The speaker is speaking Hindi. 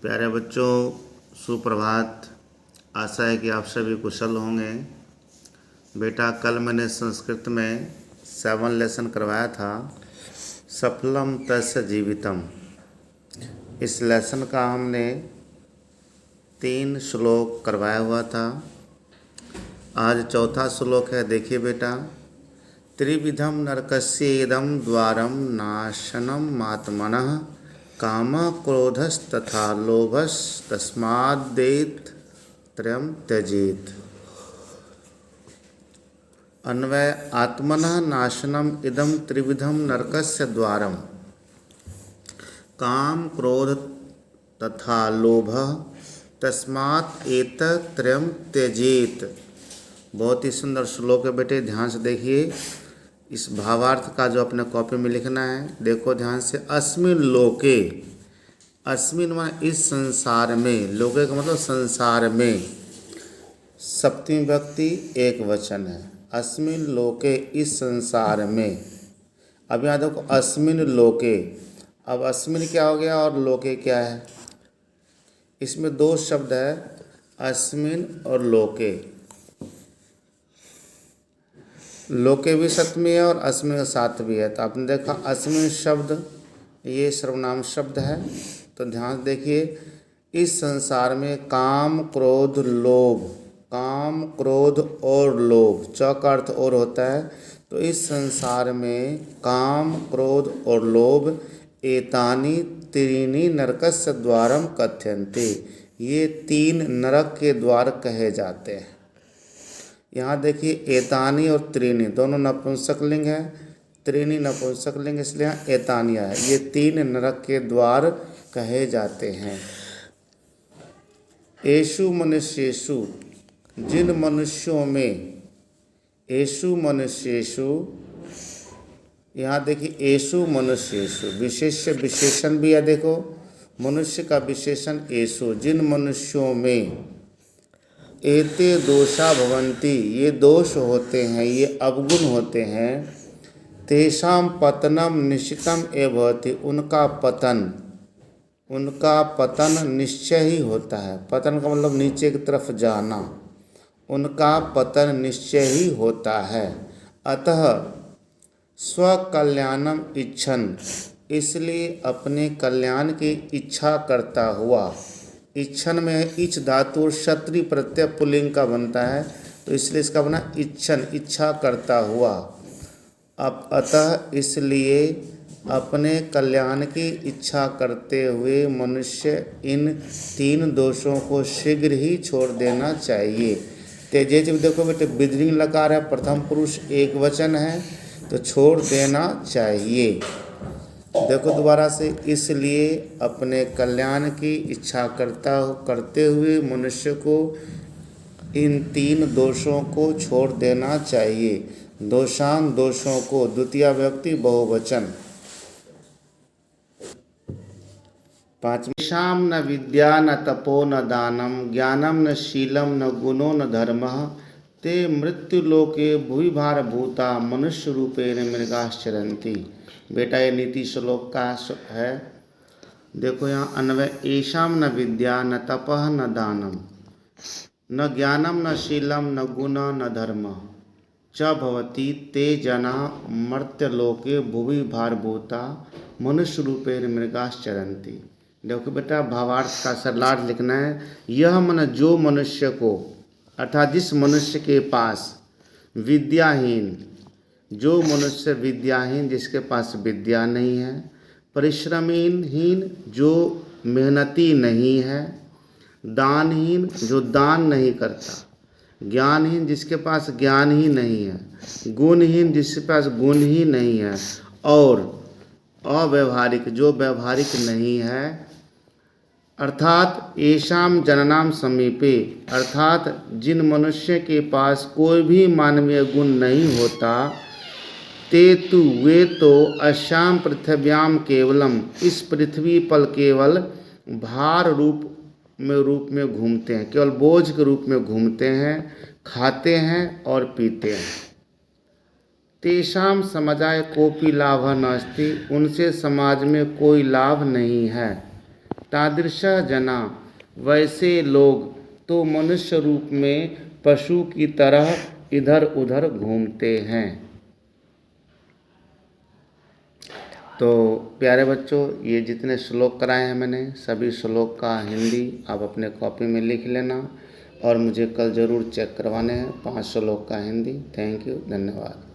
प्यारे बच्चों, सुप्रभात। आशा है कि आप सभी कुशल होंगे। बेटा, कल मैंने संस्कृत में 7 लेसन करवाया था, सफलम तस्य जीवितम। इस लेसन का हमने 3 श्लोक करवाया हुआ था। आज चौथा श्लोक है। देखिए बेटा, त्रिविधम नरकस्य इदं द्वारम नाशनम आत्मनः काम क्रोधस्तथा लोभस्तस्माद्दैत त्रयं त्यजेत। अन्वय: आत्मनः नाशनम इदं त्रिविधम नरकस्य द्वारम काम क्रोध तथा लोभ तस्मात् एतत् त्रयं त्यजेत। बहुत ही सुंदर श्लोक है बेटे, ध्यान से देखिए। इस भावार्थ का जो अपने कॉपी में लिखना है, देखो ध्यान से। अस्मिन लोके, अस्मिन माने इस संसार में, लोके का मतलब संसार में, सप्तमी व्यक्ति एक वचन है। अस्मिन लोके, इस संसार में। अब यहाँ देखो, अस्मिन लोके। अब अस्मिन क्या हो गया और लोके क्या है? इसमें 2 शब्द है, अस्मिन और लोके। लोके भी सप्तमी है और अस्मिन सातवीं है। तो आपने देखा अस्मिन शब्द ये सर्वनाम शब्द है। तो ध्यान देखिए, इस संसार में काम क्रोध लोभ, काम क्रोध और लोभ, च का अर्थ और होता है। तो इस संसार में काम क्रोध और लोभ एतानि त्रीणि नरकस्य द्वारम कथ्यन्ते, ये 3 नरक के द्वार कहे जाते हैं। यहाँ देखिए, एतानी और त्रीणी दोनों नपुंसक लिंग है। त्रीणी नपुंसक लिंग, इसलिए यहाँ एतानी है। ये 3 नरक के द्वार कहे जाते हैं। एषु मनुष्येषु, जिन मनुष्यों में, एषु मनुष्येषु, यहाँ देखिए एषु मनुष्येषु, विशेष्य विशेषण भी है। देखो, मनुष्य का विशेषण एषु, जिन मनुष्यों में, एते दोषा भवन्ति, ये दोष होते हैं, ये अवगुण होते हैं। तेषां पतनम निश्चितम एव भवति, उनका पतन निश्चय ही होता है। पतन का मतलब नीचे की तरफ जाना। उनका पतन निश्चय ही होता है। अतः स्वकल्याणम इच्छन, इसलिए अपने कल्याण की इच्छा करता हुआ। इच्छन में है इच्छ धातु और क्षत्रिय प्रत्यय पुल्लिंग का बनता है, तो इसलिए इसका बना इच्छन, इच्छा करता हुआ। अब अतः इसलिए अपने कल्याण की इच्छा करते हुए मनुष्य इन 3 दोषों को शीघ्र ही छोड़ देना चाहिए। तेजेज देखो बेटे, बिदरिंग लकार है, प्रथम पुरुष एक वचन है, तो छोड़ देना चाहिए। देखो दोबारा से, इसलिए अपने कल्याण की इच्छा करते हुए मनुष्य को इन 3 दोषों को छोड़ देना चाहिए। दोषान, दोषों को, द्वितीय व्यक्ति बहुवचन। 5, शाम न विद्या न तपो न दानम ज्ञानम न शीलम न गुणो न धर्मः ते मृत्युलोके भुवि भारभूता मनुष्य रूपेण मृगाश्चरन्ति। बेटा, ये नीति श्लोक का है। देखो यहाँ अन्वय: ऐशाम न विद्या न तपः न दानम न ज्ञानम न शीलम न गुण न धर्म च भवति ते जना मर्त्यलोके भुवि भारभूता मनुष्य रूपेण मृगाश्चरन्ति। देखो बेटा, भावार्थ का सरलार्थ लिखना है। यह मन जो मनुष्य को, अर्थात जिस मनुष्य के पास विद्याहीन, जो मनुष्य विद्याहीन, जिसके पास विद्या नहीं है, परिश्रमहीन, जो मेहनती नहीं है, दानहीन, जो दान नहीं करता, ज्ञानहीन, जिसके पास ज्ञान ही नहीं है, गुणहीन, जिसके पास गुण ही नहीं है, और अव्यवहारिक, जो व्यवहारिक नहीं है। अर्थात येषाम जननाम समीपे, अर्थात जिन मनुष्य के पास कोई भी मानवीय गुण नहीं होता, ते तु, वे तो अस्याम पृथिव्याम केवलम, इस पृथ्वी पर केवल भार रूप में घूमते हैं, केवल बोझ के रूप में घूमते हैं, खाते हैं और पीते हैं। तेषाम समाजाय कोपि लाभ नास्ति, उनसे समाज में कोई लाभ नहीं है। तादृशः जना, वैसे लोग तो मनुष्य रूप में पशु की तरह इधर उधर घूमते हैं। तो प्यारे बच्चों, ये जितने श्लोक कराए हैं मैंने, सभी श्लोक का हिंदी आप अपने कॉपी में लिख लेना और मुझे कल ज़रूर चेक करवाने हैं 5 श्लोक का हिंदी। थैंक यू, धन्यवाद।